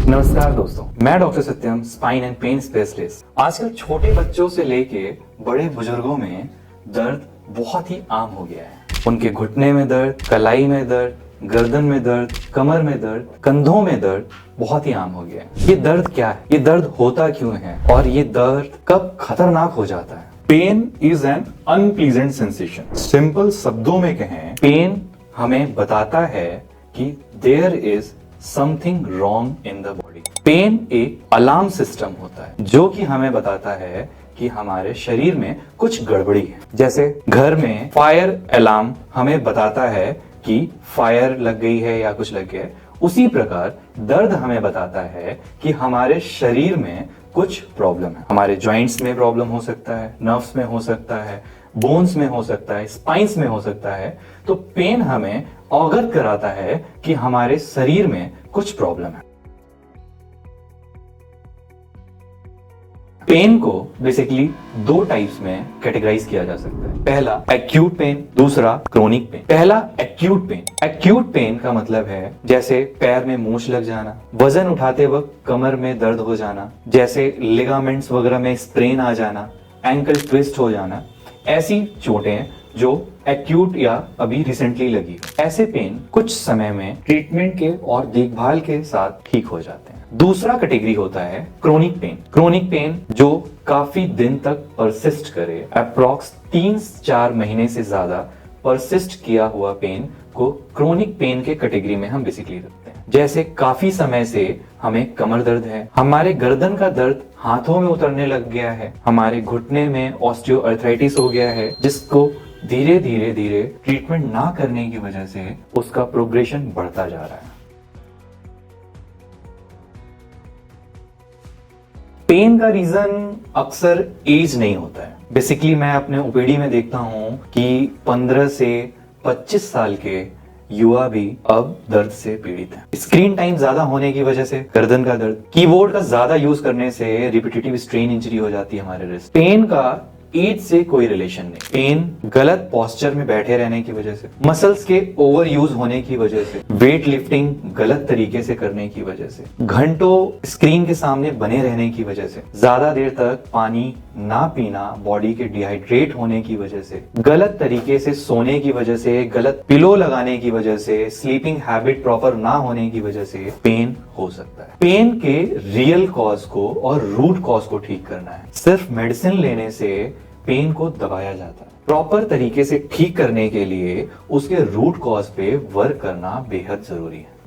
नमस्कार दोस्तों, मैं doctor Satyam, spine and pain specialist. आजकल छोटे बच्चों से लेके बड़े बुजुर्गों में दर्द बहुत ही आम हो गया है। उनके घुटने में दर्द, कलाई में दर्द, गर्दन में दर्द, कमर में दर्द, कंधों में दर्द बहुत ही आम हो गया है। ये दर्द क्या है? ये दर्द होता क्यों है और ये दर्द कब खतरनाक हो जाता है? Pain is an unpleasant sensation. Simple शब्दों में कहें, पेन हमें बताता है कि there is something wrong in the body. Pain एक अलार्म सिस्टम होता है जो कि हमें बताता है कि हमारे शरीर में कुछ गड़बड़ी है। जैसे घर में फायर अलार्म हमें बताता है कि फायर लग गई है या कुछ लग गया है, उसी प्रकार दर्द हमें बताता है कि हमारे शरीर में कुछ प्रॉब्लम है। हमारे जॉइंट्स में प्रॉब्लम हो सकता है, नर्व्स में हो सकता है, बोन्स में हो सकता है, स्पाइंस में हो सकता है। तो पेन हमें अवगत कराता है कि हमारे शरीर में कुछ प्रॉब्लम है। पेन को बेसिकली दो टाइप्स में कैटेगराइज किया जा सकता है। पहला एक्यूट पेन, दूसरा क्रोनिक पेन। पहला एक्यूट पेन। एक्यूट पेन का मतलब है जैसे पैर में मूंछ लग जाना, वजन उठाते वक्त कमर में दर्द हो जाना, जैसे लिगामेंट्स वगैरह में स्प्रेन आ जाना, एंकल ट्विस्ट हो जाना। ऐसी चोटें जो एक्यूट या अभी रिसेंटली लगी। ऐसे पेन कुछ समय में ट्रीटमेंट के और देखभाल के साथ ठीक हो जाते हैं। दूसरा कैटेगरी होता है क्रोनिक पेन। क्रोनिक पेन जो काफी दिन तक परसिस्ट करे, अप्रॉक्स 3-4 महीने से ज्यादा परसिस्ट किया हुआ पेन को क्रोनिक पेन के कैटेगरी में हम बेसिकली रखते हैं। जैसे काफी समय से हमें कमर दर्द है, हमारे गर्दन का दर्द हाथों में उतरने लग गया है, हमारे घुटने में ऑस्टियोआर्थराइटिस हो गया है, जिसको धीरे धीरे ट्रीटमेंट ना करने की वजह से उसका प्रोग्रेशन बढ़ता जा रहा है। पेन का रीजन अक्सर एज नहीं होता है। बेसिकली मैं अपने ओपीडी में देखता हूं कि 15 से 25 साल के युवा भी अब दर्द से पीड़ित हैं। स्क्रीन टाइम ज्यादा होने की वजह से गर्दन का दर्द, कीबोर्ड का ज्यादा यूज करने से रिपीटेटिव स्ट्रेन इंजरी हो जाती है हमारे रिस्ट। पेन का एज से कोई रिलेशन नहीं। पेन गलत पोस्चर में बैठे रहने की वजह से, मसल्स के ओवर यूज होने की वजह से, वेट लिफ्टिंग गलत तरीके से करने की वजह से, घंटों स्क्रीन के सामने बने रहने की वजह से, ज्यादा देर तक पानी ना पीना, बॉडी के डिहाइड्रेट होने की वजह से, गलत तरीके से सोने की वजह से, गलत पिलो लगाने की वजह से, स्लीपिंग हैबिट प्रॉपर ना होने की वजह से पेन हो सकता है। पेन के रियल कॉज को और रूट कॉज को ठीक करना है। सिर्फ मेडिसिन लेने से पेन को दबाया जाता है। प्रॉपर तरीके से ठीक करने के लिए उसके रूट कॉज पे वर्क करना बेहद जरूरी है।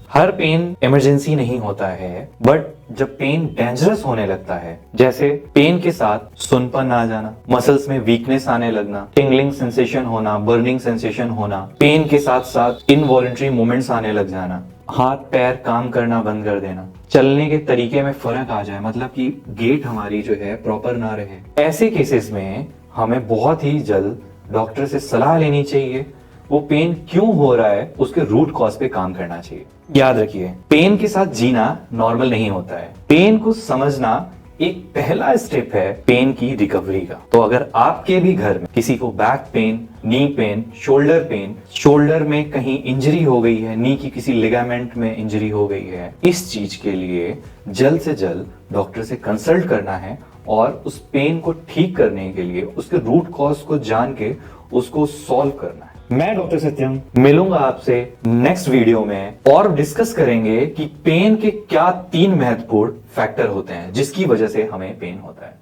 हर पेन इमरजेंसी नहीं होता है, बट जब पेन डेंजरस होने लगता है, जैसे पेन के साथ सुनपन आ जाना, मसल्स में वीकनेस आने लगना, टिंगलिंग सेंसेशन होना, बर्निंग सेंसेशन होना, पेन के साथ साथ इनवॉलंटरी मूवमेंट्स आने लग जाना, हाथ पैर काम करना बंद कर देना, चलने के तरीके में फर्क आ जाए, मतलब कि गेट हमारी जो है प्रॉपर ना रहे, ऐसे केसेस में हमें बहुत ही जल्द डॉक्टर से सलाह लेनी चाहिए। वो पेन क्यों हो रहा है उसके रूट कॉज पे काम करना चाहिए। याद रखिए, पेन के साथ जीना नॉर्मल नहीं होता है। पेन को समझना एक पहला स्टेप है पेन की रिकवरी का। तो अगर आपके भी घर में किसी को back pain, knee pain, shoulder pain, shoulder में कहीं इंजरी हो गई है, नी की किसी लिगामेंट में इंजरी हो गई है, इस चीज के लिए जल्द से जल्द डॉक्टर से कंसल्ट करना है और उस पेन को ठीक करने के लिए उसके रूट कॉज को जान के उसको सॉल्व करना है। मैं डॉक्टर सत्यम मिलूंगा आपसे नेक्स्ट वीडियो में और डिस्कस करेंगे कि पेन के क्या 3 महत्वपूर्ण फैक्टर होते हैं जिसकी वजह से हमें पेन होता है।